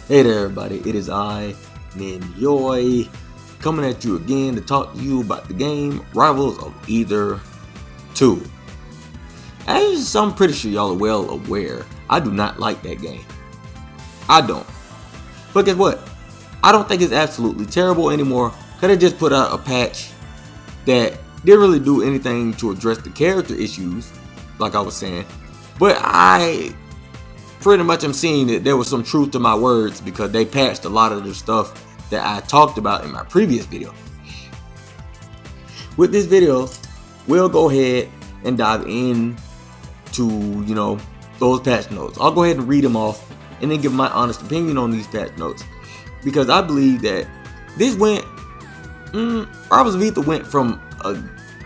Hey there everybody, it is I, Ninyoy, coming at you again to talk to you about the game Rivals of Aether 2. As I'm pretty sure y'all are well aware, I do not like that game. I don't. But guess what? I don't think it's absolutely terrible anymore because they just put out a patch that didn't really do anything to address the character issues, like I was saying. But I pretty much I'm seeing that there was some truth to my words because they patched a lot of the stuff that I talked about in my previous video. With this video, we'll go ahead and dive in to, those patch notes. I'll go ahead and read them off and then give my honest opinion on these patch notes because I believe that this Rivals of Aether went from a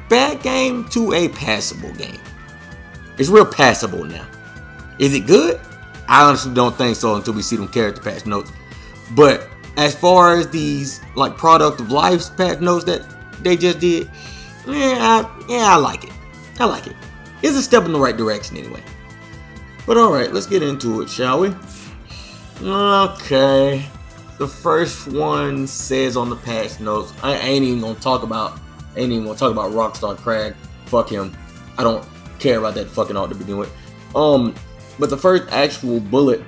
bad game to a passable game. It's real passable now. Is it good? I honestly don't think so until we see them character patch notes. But as far as these like product of life patch notes that they just did, I like it. I like it. It's a step in the right direction anyway. But alright, let's get into it, shall we? Okay. The first one says on the patch notes, I ain't even gonna talk about Rockstar Crag. Fuck him. I don't care about that fucking art to begin with. But the first actual bullet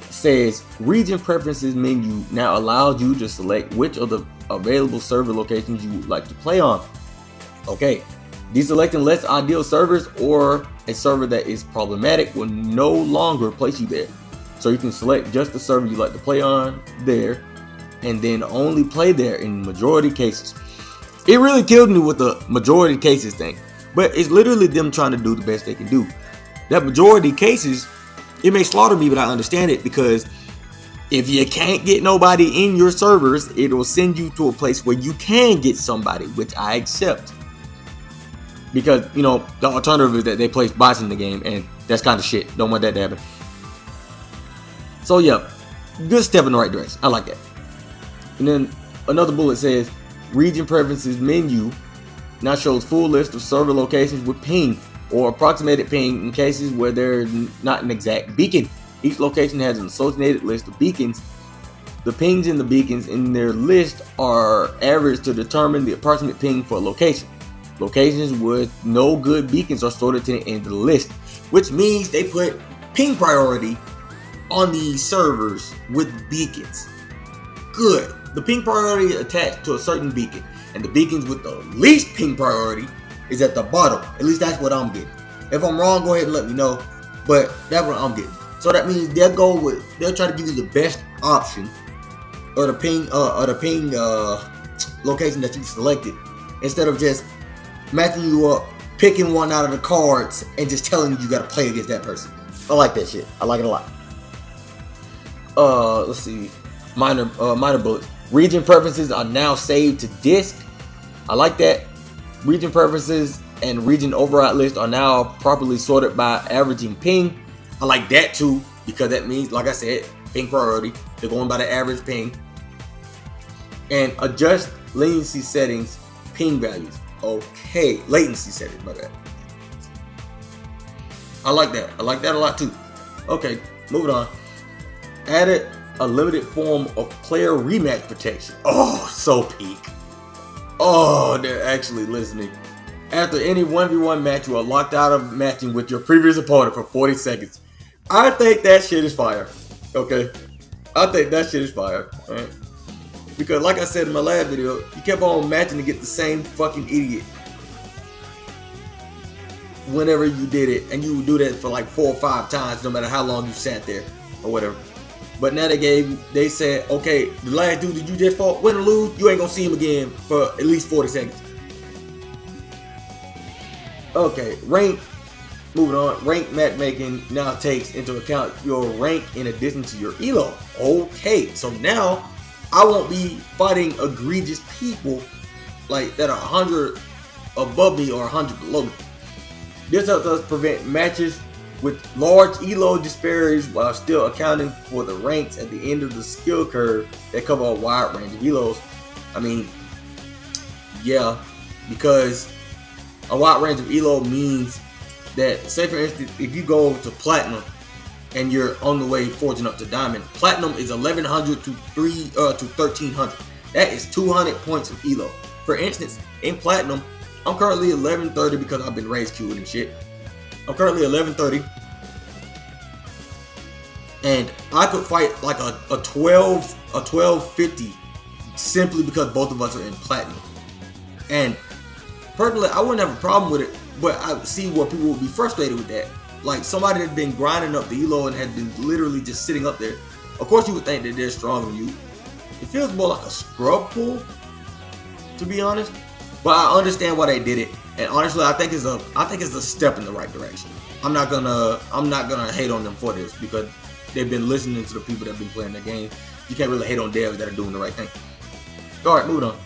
says region preferences menu now allows you to select which of the available server locations you would like to play on. Okay, deselecting less ideal servers or a server that is problematic will no longer place you there. So you can select just the server you like to play on there and then only play there in majority cases. It really killed me with the majority cases thing, but it's literally them trying to do the best they can do. That majority cases, it may slaughter me, but I understand it because if you can't get nobody in your servers, it'll send you to a place where you can get somebody, which I accept. Because, the alternative is that they place bots in the game, and that's kind of shit. Don't want that to happen. So, yeah, good step in the right direction. I like that. And then another bullet says, region preferences menu now shows full list of server locations with ping or approximated ping in cases where there's not an exact beacon. Each location has an associated list of beacons. The pings in the beacons in their list are averaged to determine the approximate ping for a location. Locations with no good beacons are sorted to the end of the list, which means they put ping priority on these servers with beacons. Good. The ping priority is attached to a certain beacon, and the beacons with the least ping priority is at the bottom. At least that's what I'm getting. If I'm wrong, go ahead and let me know. But that's what I'm getting. So that means they'll try to give you the best option or the ping location that you selected, instead of just matching you up, picking one out of the cards, and just telling you gotta play against that person. I like that shit. I like it a lot. Let's see. Minor bullets. Region preferences are now saved to disk. I like that. Region preferences and region override list are now properly sorted by averaging ping. I like that too, because that means, like I said, ping priority. They're going by the average ping. And adjust latency settings, ping values. Okay, latency settings, my bad. I like that. I like that a lot too. Okay, moving on. Added a limited form of player rematch protection. Oh, so peak. Oh, they're actually listening. After any 1v1 match, you are locked out of matching with your previous opponent for 40 seconds. I think that shit is fire. Okay? I think that shit is fire. Alright? Because like I said in my last video, you kept on matching to get the same fucking idiot whenever you did it. And you would do that for like 4 or 5 times, no matter how long you sat there or whatever. But now they said, okay, the last dude that you just fought, win or lose, you ain't gonna see him again for at least 40 seconds. Okay, moving on. Rank matchmaking now takes into account your rank in addition to your elo. Okay, so now I won't be fighting egregious people like that are 100 above me or 100 below me. This helps us prevent matches with large elo disparities while still accounting for the ranks at the end of the skill curve that cover a wide range of elos. I mean, yeah, because a wide range of elo means that, say for instance, if you go to platinum and you're on the way forging up to diamond. Platinum is 1100 to 1300. That is 200 points of elo. For instance, in platinum, I'm currently 1130 because I've been raised queuing and shit. I'm currently 1130, and I could fight like a 1250 simply because both of us are in platinum. And personally, I wouldn't have a problem with it, but I see where people would be frustrated with that. Like somebody that's been grinding up the elo and had been literally just sitting up there. Of course, you would think that they're stronger than you. It feels more like a scrub pull, to be honest. But I understand why they did it, and honestly, I think it's a step in the right direction. I'm not gonna hate on them for this because they've been listening to the people that have been playing the game. You can't really hate on devs that are doing the right thing. All right, moving on.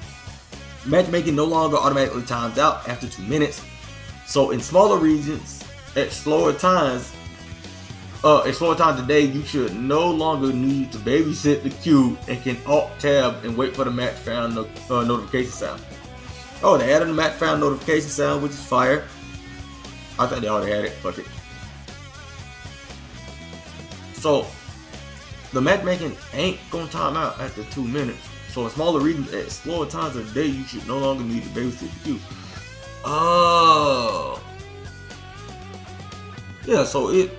Matchmaking no longer automatically times out after 2 minutes. So in smaller regions, at slower times today, you should no longer need to babysit the queue and can alt tab and wait for the match found notification sound. Oh, they added the match found notification sound, which is fire. I thought they already had it. Fuck it. So the matchmaking ain't gonna time out after 2 minutes. So in smaller regions at slower times of the day, you should no longer need to babysit the queue. Oh. Yeah, so it's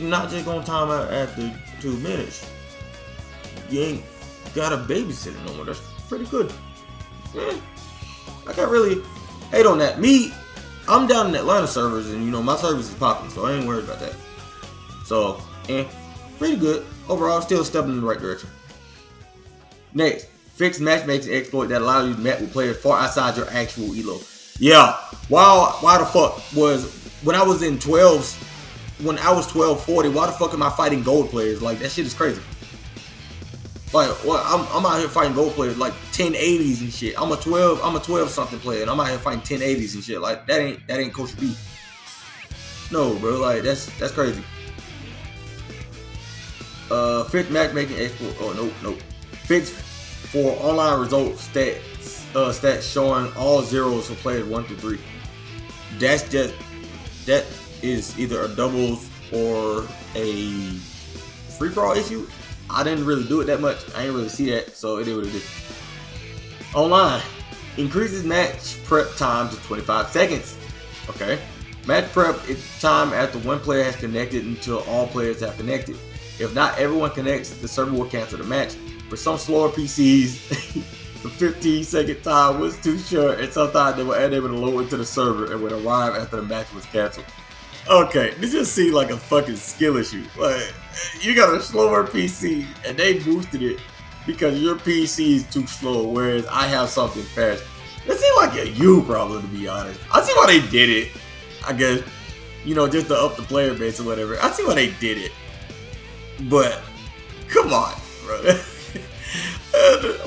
not just gonna time out after 2 minutes. You ain't gotta babysit it no more. That's pretty good. I can't really hate on that. I'm down in Atlanta servers, and my service is popping, so I ain't worried about that. So, pretty good. Overall, still stepping in the right direction. Next, fix matchmaking exploit that allows you to match with players far outside your actual elo. Yeah, why the fuck was when I was in 12s, when I was 1240, why the fuck am I fighting gold players? Like, that shit is crazy. Like, what? I'm out here fighting gold players like 1080s and shit. I'm a 12 something player, and I'm out here fighting 1080s and shit. Like, that ain't Coach B. No, bro. Like, that's crazy. Fix matchmaking export. Oh no. Fix for online results stats showing all zeros for players 1 through 3. That is either a doubles or a free for all issue. I didn't really do it that much. I didn't really see that, so it is what it is. Online increases match prep time to 25 seconds. Okay. Match prep is time after one player has connected until all players have connected. If not everyone connects, the server will cancel the match. For some slower PCs, the 15-second time was too short, and sometimes they were unable to load into the server and would arrive after the match was canceled. Okay, this just seems like a fucking skill issue. Like, you got a slower PC, and they boosted it because your PC is too slow, whereas I have something fast. It seems like a you problem, to be honest. I see why they did it. I guess, just to up the player base or whatever. I see why they did it. But, come on, bro.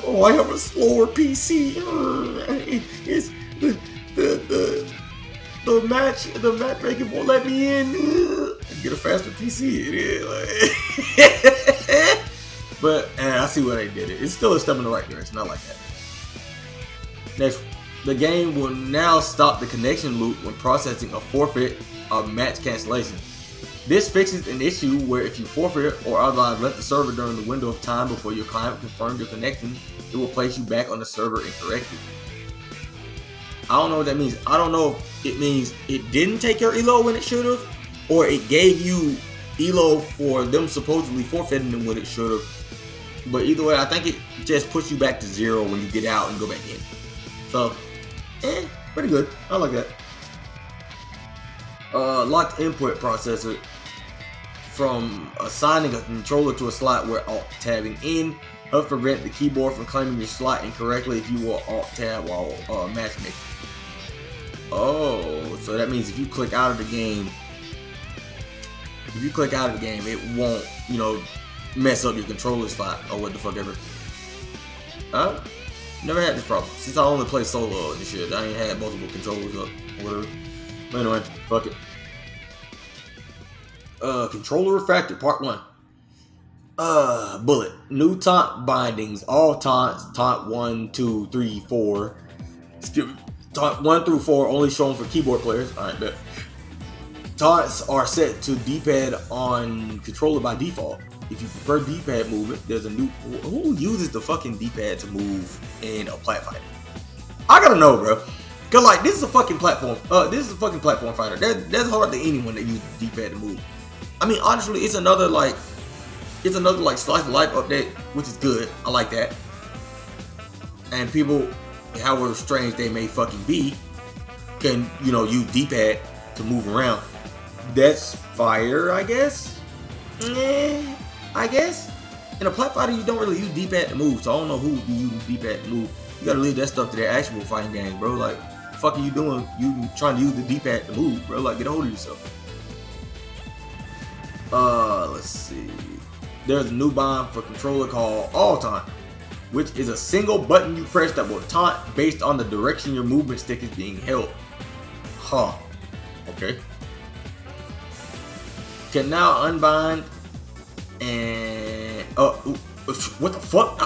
Oh, I have a slower PC. It's the matchmaking won't let me in. Get a faster PC. It is. But I see why they did it. It's still a step in the right direction. I like that. Next, the game will now stop the connection loop when processing a forfeit of match cancellation. This fixes an issue where if you forfeit or otherwise left the server during the window of time before your client confirmed your connection, it will place you back on the server incorrectly. I don't know what that means. I don't know if it means it didn't take your elo when it should have, or it gave you elo for them supposedly forfeiting them when it should have. But either way, I think it just puts you back to 0 when you get out and go back in. So, pretty good. I like that. Locked input processor. From assigning a controller to a slot where alt tabbing in helps prevent the keyboard from claiming your slot incorrectly if you will alt tab while matchmaking. Oh, so that means if you click out of the game, it won't, mess up your controller slot or what the fuck ever. Never had this problem since I only play solo and shit. I ain't had multiple controllers up or whatever. But anyway, fuck it. Controller refactor part 1. Bullet. New taunt bindings. All taunts. Taunt 1, 2, 3, 4. Taunt 1 through 4 only shown for keyboard players. Alright, bet. taunts are set to D-pad on controller by default. If you prefer D-pad movement, there's a new. Who uses the fucking D-pad to move in a plat fighter? I gotta know, bro. Cause like this is a fucking platform. This is a fucking platform fighter. That's hard to anyone that uses D-pad to move. I mean, honestly, it's another slice of life update, which is good. I like that. And people, however strange they may fucking be, can use D-pad to move around. That's fire, I guess. I guess. In a plat fighter, you don't really use D-pad to move, so I don't know who you use D-pad to move. You gotta leave that stuff to their actual fighting games, bro. Like, what the fuck are you doing? You trying to use the D-pad to move, bro? Like, get a hold of yourself. Let's see. There's a new bind for controller called All Time, which is a single button you press that will taunt based on the direction your movement stick is being held. Huh. Okay. Can now unbind and what the fuck?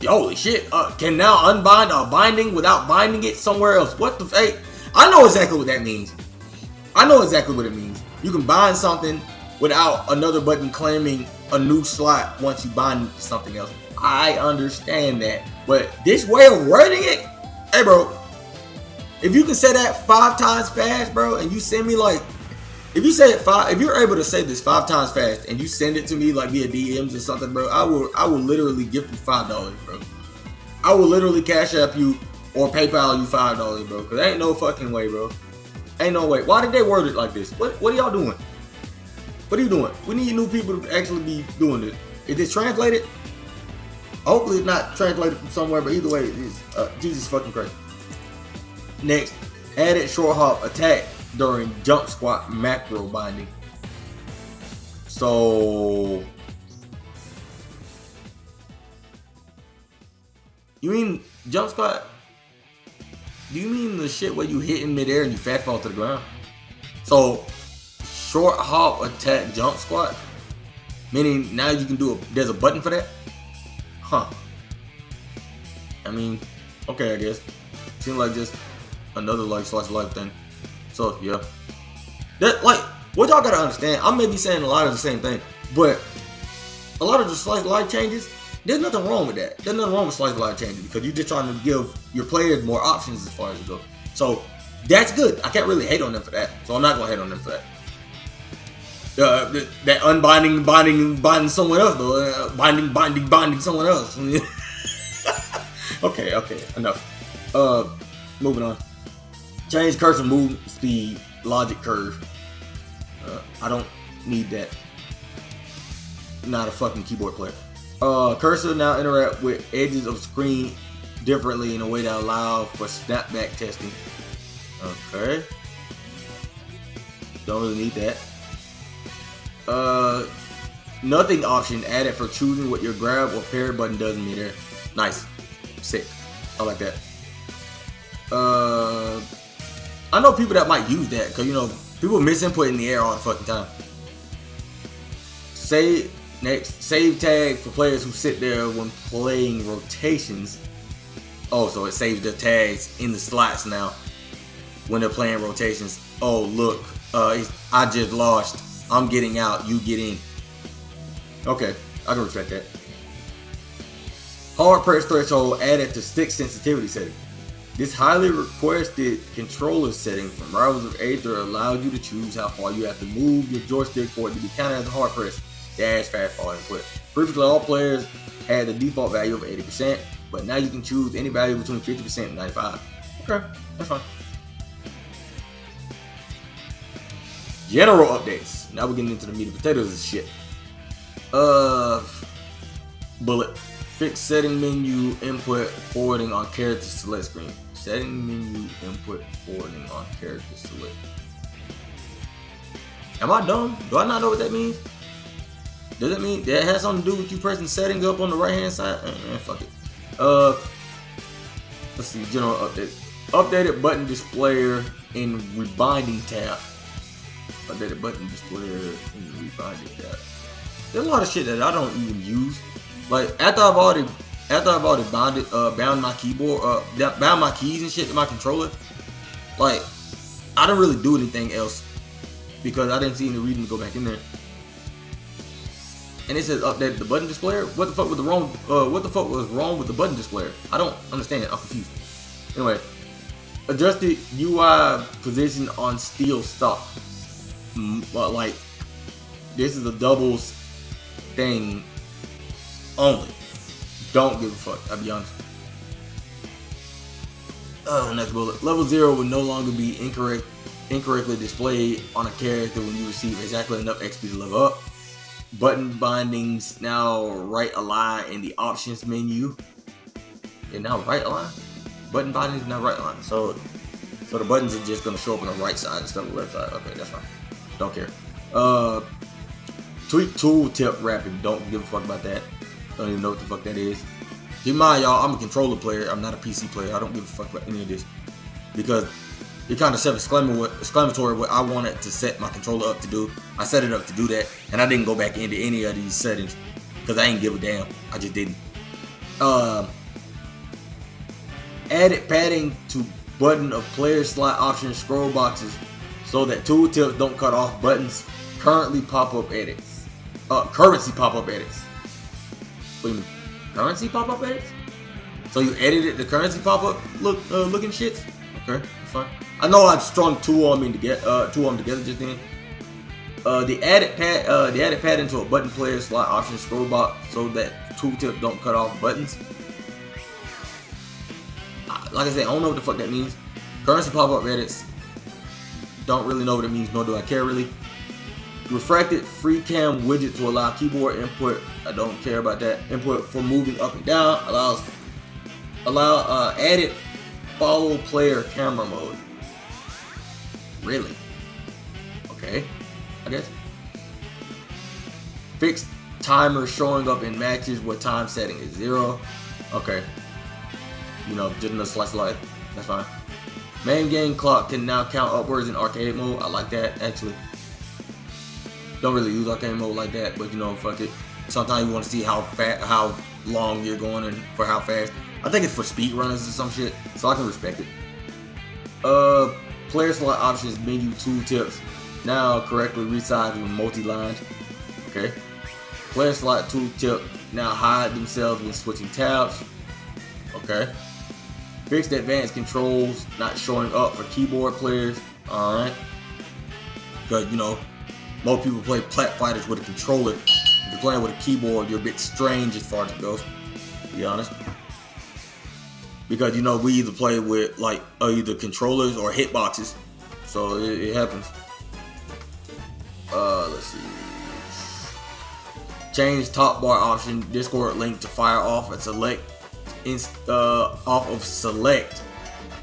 Holy shit! Can now unbind a binding without binding it somewhere else. What the fuck? I know exactly what that means. I know exactly what it means. You can bind something without another button claiming a new slot once you bind something else. I understand that, but this way of wording it, hey bro, if you can say that 5 times fast, bro, and you send me like, if you're able to say this 5 times fast and you send it to me like via DMs or something, bro, I will literally gift you $5, bro. I will literally cash app you or PayPal you $5, bro. Cause ain't no fucking way, bro. Ain't no way. Why did they word it like this? What are y'all doing? What are you doing? We need new people to actually be doing this. Is this translated? Hopefully it's not translated from somewhere, but either way, it is. Jesus fucking Christ. Next, added short hop attack during jump squat macro binding. So, you mean jump squat? Do you mean the shit where you hit in midair and you fat fall to the ground? So, short hop attack jump squat, meaning now you can do there's a button for that? Huh. I mean, okay, I guess. Seems like just another like slice of life thing. So yeah. That like what y'all gotta understand, I may be saying a lot of the same thing, but a lot of the slice of life changes, there's nothing wrong with that. There's nothing wrong with slice of life changes because you're just trying to give your players more options as far as it goes. So that's good. I can't really hate on them for that. So I'm not gonna hate on them for that. That unbinding, binding someone else, though. Binding someone else. Okay, enough. Moving on. Change cursor move speed logic curve. I don't need that. Not a fucking keyboard player. Cursor now interact with edges of screen differently in a way that allows for snapback testing. Okay. Don't really need that. Nothing option added for choosing what your grab or parry button does in midair. Nice. Sick. I like that. I know people that might use that because people misinput in the air all the fucking time. Save tag for players who sit there when playing rotations. Oh, so it saves the tags in the slots now when they're playing rotations. Oh, look, I just lost. I'm getting out, you get in. Okay, I can respect that. Hard press threshold added to stick sensitivity setting. This highly requested controller setting from Rivals of Aether allows you to choose how far you have to move your joystick for it to be counted as a hard press. Dash fast fall input. Previously, all players had the default value of 80%, but now you can choose any value between 50% and 95%. Okay, that's fine. General updates. Now we're getting into the meat and potatoes of shit. Bullet. Fix setting menu input forwarding on character select screen. Setting menu input forwarding on character select. Am I dumb? Do I not know what that means? Does it mean that has something to do with you pressing settings up on the right hand side? Fuck it. Let's see. General updates. Updated button displayer in rebinding tab. Updated button displayer in the rebinding tab. There's a lot of shit that I don't even use. Like after I've already bound my keyboard, bound my keys and shit to my controller. Like I don't really do anything else because I didn't see any reason to go back in there. And it says updated the button displayer. What the fuck was wrong? What the fuck was wrong with the button displayer? I don't understand it. I'm confused. Anyway, adjusted UI position on steel stock. But like, this is a doubles thing only. Don't give a fuck. I'll be honest. Next bullet. Level 0 will no longer be incorrectly displayed on a character when you receive exactly enough XP to level up. Button bindings now right align in the options menu. They're now right align. Button bindings now right align. So the buttons are just gonna show up on the right side instead of the left side. Okay, that's fine. Don't care. Tweak tooltip wrapping. Don't give a fuck about that. Don't even know what the fuck that is. Keep in mind, y'all, I'm a controller player. I'm not a PC player. I don't give a fuck about any of this because it kind of self-explanatory what I wanted to set my controller up to do. I set it up to do that, and I didn't go back into any of these settings because I ain't give a damn. I just didn't. Added padding to button of player slot option scroll boxes so that tooltips don't cut off buttons. Currency pop-up edits. Currency pop-up edits. What do you mean? Currency pop-up edits? So you edited the currency pop-up looking shits? Okay, that's fine. I know I strung two of them together just then. The added pad into a button player slot option scroll box so that tooltip don't cut off buttons. Like I said, I don't know what the fuck that means. Currency pop-up edits. Don't really know what it means, nor do I care really. Refracted free cam widget to allow keyboard input. I don't care about that. Input for moving up and down. Allow added follow player camera mode. Really? Okay, I guess. Fixed timer showing up in matches where time setting is 0. Okay. You know, just another slice of life. That's fine. Main game clock can now count upwards in arcade mode. I like that, actually. Don't really use arcade mode like that, but you know, fuck it. Sometimes you want to see how long you're going and for how fast. I think it's for speedrunners or some shit, so I can respect it. Player slot options menu tooltips now correctly resized with multi-lined. Okay. Player slot tooltip now hide themselves when switching tabs. Okay. Fixed advanced controls not showing up for keyboard players. Alright. Because, you know, most people play plat fighters with a controller. If you're playing with a keyboard, you're a bit strange as far as it goes, to be honest. Because, you know, we either play with, like, either controllers or hitboxes. So, it happens. Let's see. Change top bar option. Discord link to fire off and select off of select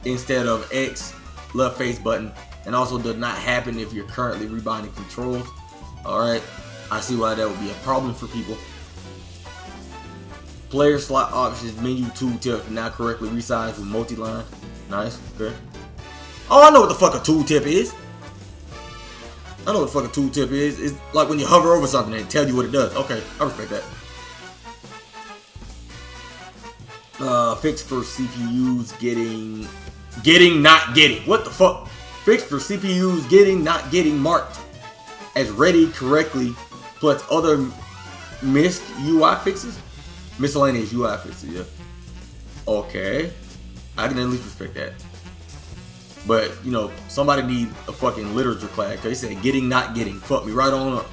instead of X left face button, and also does not happen if you're currently rebinding controls. Alright, I see why that would be a problem for people. Player slot options menu tooltip now correctly resized with multi-line. Nice, okay. Oh, I know what the fuck a tooltip is. I know what the fuck a tooltip is. It's like when you hover over something and it tells you what it does. Okay, I respect that. Fix for CPUs getting not getting. What the fuck? Fix for CPUs getting not getting marked as ready correctly, plus other missed UI fixes. Miscellaneous UI fixes, yeah. Okay, I can at least respect that. But you know, somebody need a fucking literature class. Cause they said getting not getting. Fuck me right on up.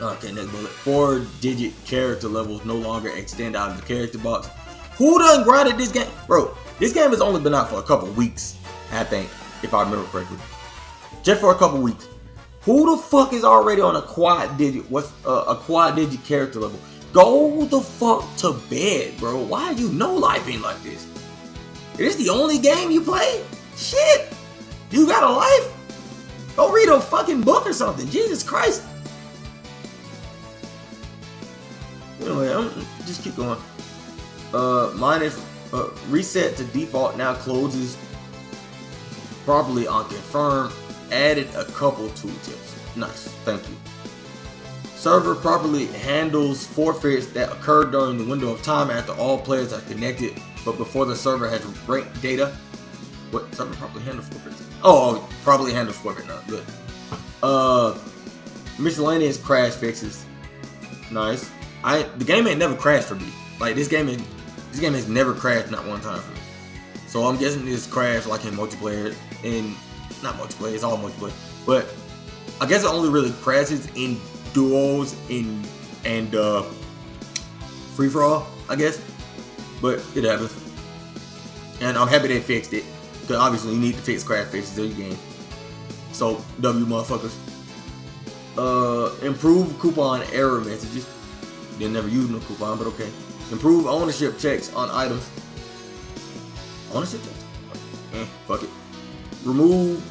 Okay, next bullet. 4-digit character levels no longer extend out of the character box. Who done grinded this game? Bro, this game has only been out for a couple weeks, I think, if I remember correctly. Just for a couple weeks. Who the fuck is already on a quad digit? What's a quad digit character level? Go the fuck to bed, bro. Why are you no-lifing like this? Is this the only game you play? Shit. You got a life? Go read a fucking book or something. Jesus Christ. Anyway, just keep going. Reset to default now closes properly on confirm. Added a couple tooltips. Nice, thank you. Server properly handles forfeits that occur during the window of time after all players are connected, but before the server has ranked data. What server properly handles forfeits? Oh, probably handle Scorpion now. Good. Miscellaneous crash fixes. Nice. The game ain't never crashed for me. Like this game has never crashed not one time for me. So I'm guessing this crashed like in multiplayer. Not multiplayer, it's all multiplayer. But I guess it only really crashes in duos and free for all, I guess. But it happens. And I'm happy they fixed it. Because obviously you need to fix crash fixes in your game. So W motherfuckers. Improve coupon error messages. They never use no coupon, but okay. Improve ownership checks on items. Ownership checks? Fuck it. Remove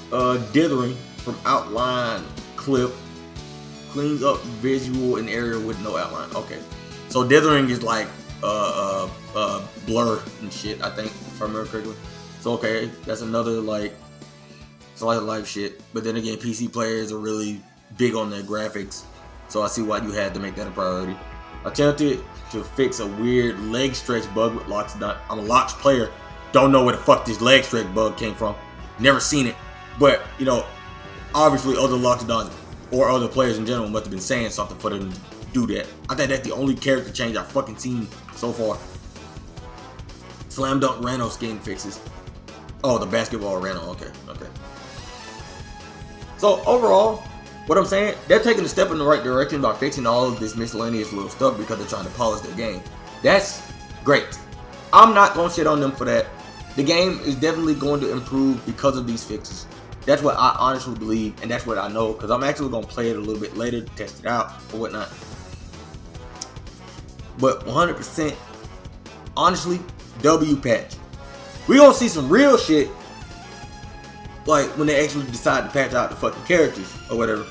dithering from outline clip. Cleans up visual in area with no outline. Okay. So dithering is like blur and shit, I think, if I remember correctly. So okay, that's another like slice of life shit. But then again, PC players are really big on their graphics, so I see why you had to make that a priority. Attempted to fix a weird leg stretch bug with Lockdown. I'm a Locks player, don't know where the fuck this leg stretch bug came from. Never seen it, but you know, obviously other Lockdowns or other players in general must have been saying something for them to do that. I think that's the only character change I've fucking seen so far. Slam Dunk Rano skin fixes. Oh, the basketball Rano. Okay. So overall, what I'm saying, they're taking a step in the right direction by fixing all of this miscellaneous little stuff because they're trying to polish their game. That's great. I'm not gonna shit on them for that. The game is definitely going to improve because of these fixes. That's what I honestly believe, and that's what I know, because I'm actually gonna play it a little bit later to test it out or whatnot. But 100%, honestly, W patch. We gonna see some real shit, like when they actually decide to patch out the fucking characters or whatever.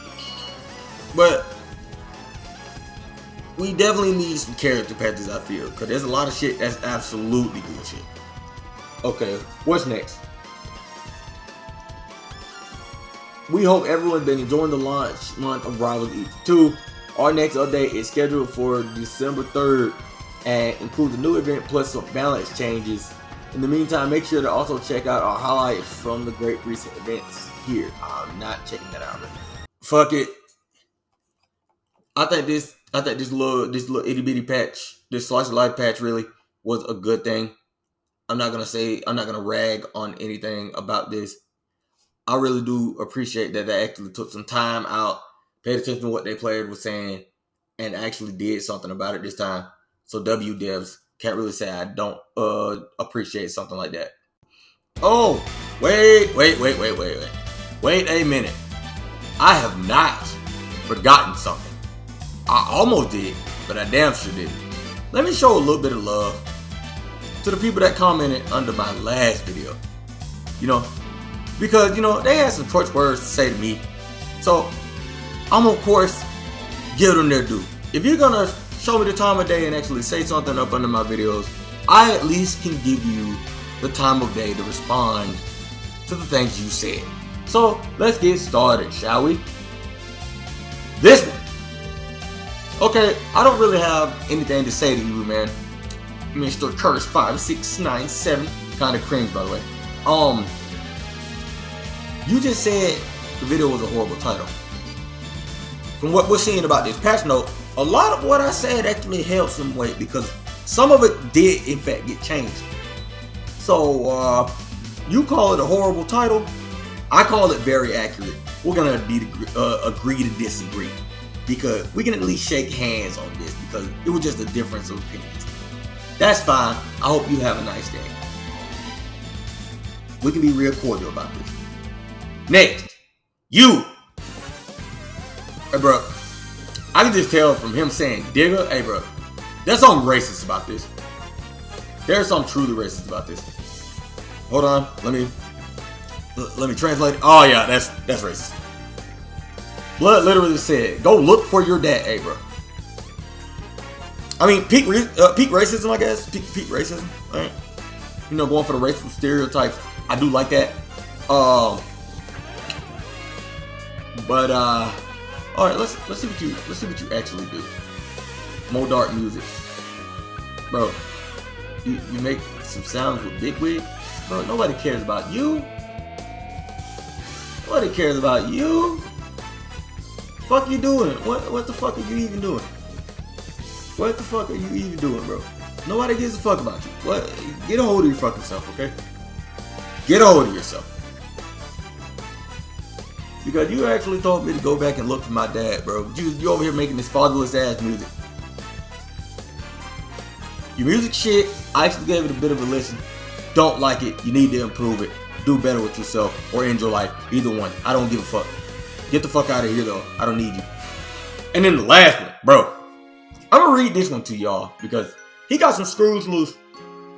But we definitely need some character patches, I feel, because there's a lot of shit that's absolutely bullshit. Okay, what's next? We hope everyone's been enjoying the launch month of Rivals Eats 2. Our next update is scheduled for December 3rd and includes a new event plus some balance changes. In the meantime, make sure to also check out our highlights from the great recent events here. I'm not checking that out. Fuck it. I think this little itty bitty patch, this slice of life patch, really was a good thing. I'm not gonna rag on anything about this. I really do appreciate that they actually took some time out, paid attention to what their players were saying, and actually did something about it this time. So W devs, can't really say I don't appreciate something like that. Oh, wait a minute. I have not forgotten something. I almost did, but I damn sure didn't. Let me show a little bit of love to the people that commented under my last video. You know, because, you know, they had some choice words to say to me. So, I'm of course give them their due. If you're gonna show me the time of day and actually say something up under my videos, I at least can give you the time of day to respond to the things you said. So, let's get started, shall we? This one. Okay, I don't really have anything to say to you, man. Mr. Curse 5697. Kind of cringe, by the way. You just said the video was a horrible title. From what we're seeing about this patch note, a lot of what I said actually held some weight because some of it did in fact get changed. So you call it a horrible title, I call it very accurate. We're gonna agree to disagree because we can at least shake hands on this because it was just a difference of opinions. That's fine. I hope you have a nice day. We can be real cordial about this. Next, you. Hey, bro. I can just tell from him saying digger. Hey, bro. There's something racist about this. There's something truly racist about this. Hold on. Let me translate. Oh yeah, that's racist. Blood literally said, "Go look for your dad." Hey, bro. I mean, peak racism, I guess. Peak racism. Right? You know, going for the racial stereotypes. I do like that. But all right, let's see what you actually do. More dark music, bro. You make some sounds with Big Wig, bro. Nobody cares about you. Nobody cares about you. Fuck you doing? What the fuck are you even doing? What the fuck are you even doing, bro? Nobody gives a fuck about you. What? Get a hold of your fucking self, okay? Get a hold of yourself. Because you actually told me to go back and look for my dad, bro. You over here making this fatherless ass music. Your music shit, I actually gave it a bit of a listen. Don't like it, you need to improve it. Do better with yourself or end your life. Either one. I don't give a fuck. Get the fuck out of here though. I don't need you. And then the last one, bro. I'm gonna read this one to y'all because he got some screws loose.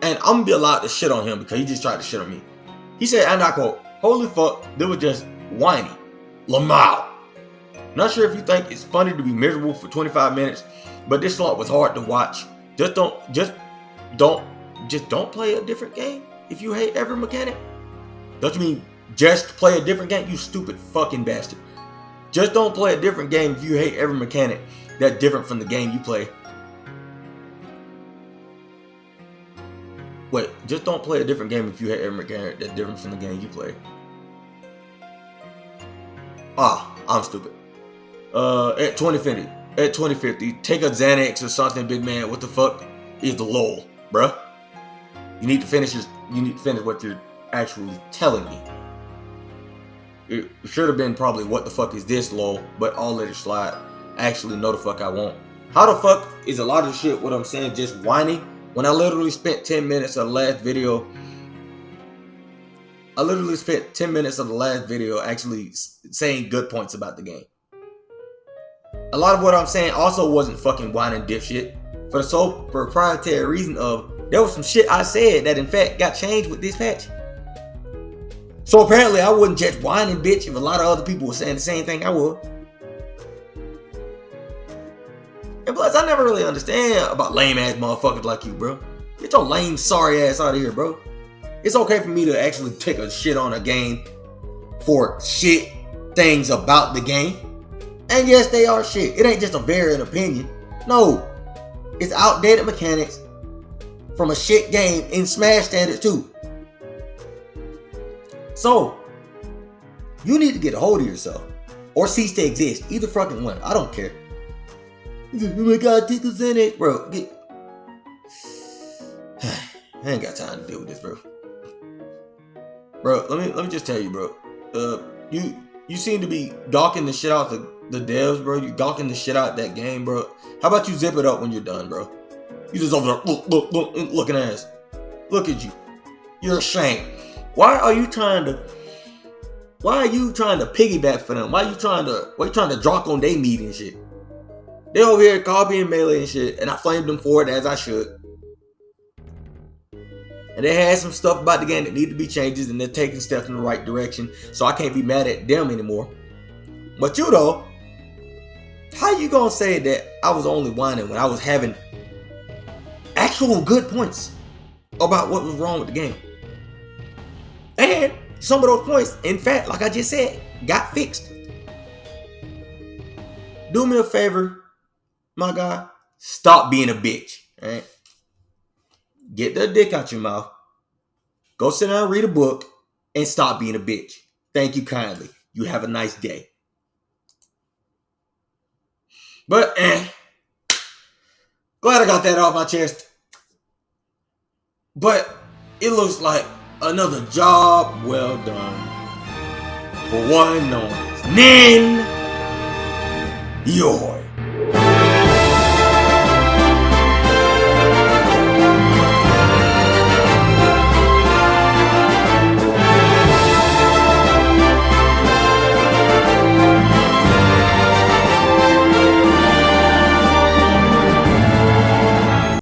And I'm gonna be allowed to shit on him because he just tried to shit on me. He said, and I quote, "Holy fuck, they were just whiny. Lamau. Not sure if you think it's funny to be miserable for 25 minutes, but this slot was hard to watch. Just don't play a different game if you hate every mechanic. Don't you mean just play a different game? You stupid fucking bastard. Just don't play a different game if you hate every mechanic that's different from the game you play. Wait, just don't play a different game if you hate every mechanic that's different from the game you play. Ah, I'm stupid. At 2050, take a Xanax or something, big man. What the fuck is the lol, bruh? You need to finish what you're actually telling me. It should have been probably what the fuck is this, lol, but I'll let it slide. Actually, no the fuck I won't. How the fuck is a lot of shit what I'm saying just whiny when I literally spent 10 minutes of the last video. I literally spent 10 minutes of the last video actually saying good points about the game. A lot of what I'm saying also wasn't fucking whining dipshit. For the sole proprietary reason of there was some shit I said that in fact got changed with this patch. So apparently I wasn't just whining bitch if a lot of other people were saying the same thing I would. And plus I never really understand about lame ass motherfuckers like you, bro. Get your lame sorry ass out of here, bro. It's okay for me to actually take a shit on a game for shit things about the game. And yes, they are shit. It ain't just a variant opinion. No. It's outdated mechanics from a shit game in Smash standards too. So, you need to get a hold of yourself. Or cease to exist. Either fucking one. I don't care. Oh my god, Tinkle's in it. Bro, I ain't got time to deal with this, bro. Bro, let me just tell you, bro. You seem to be gawking the shit out the devs, bro. You gawking the shit out that game, bro. How about you zip it up when you're done, bro? You just over there looking ass. Look at you. You're ashamed. Why are you trying to piggyback for them? Why you trying to drop on their meat and shit? They over here copying Melee and shit, and I flamed them for it as I should. And they had some stuff about the game that need to be changes, and they're taking steps in the right direction, so I can't be mad at them anymore. But you though, how you gonna say that I was only whining when I was having actual good points about what was wrong with the game? And some of those points, in fact, like I just said, got fixed. Do me a favor, my guy. Stop being a bitch. Alright? Get the dick out your mouth. Go sit down and read a book. And stop being a bitch. Thank you kindly. You have a nice day. But, glad I got that off my chest. But, it looks like another job well done. For one known as Nin Yor.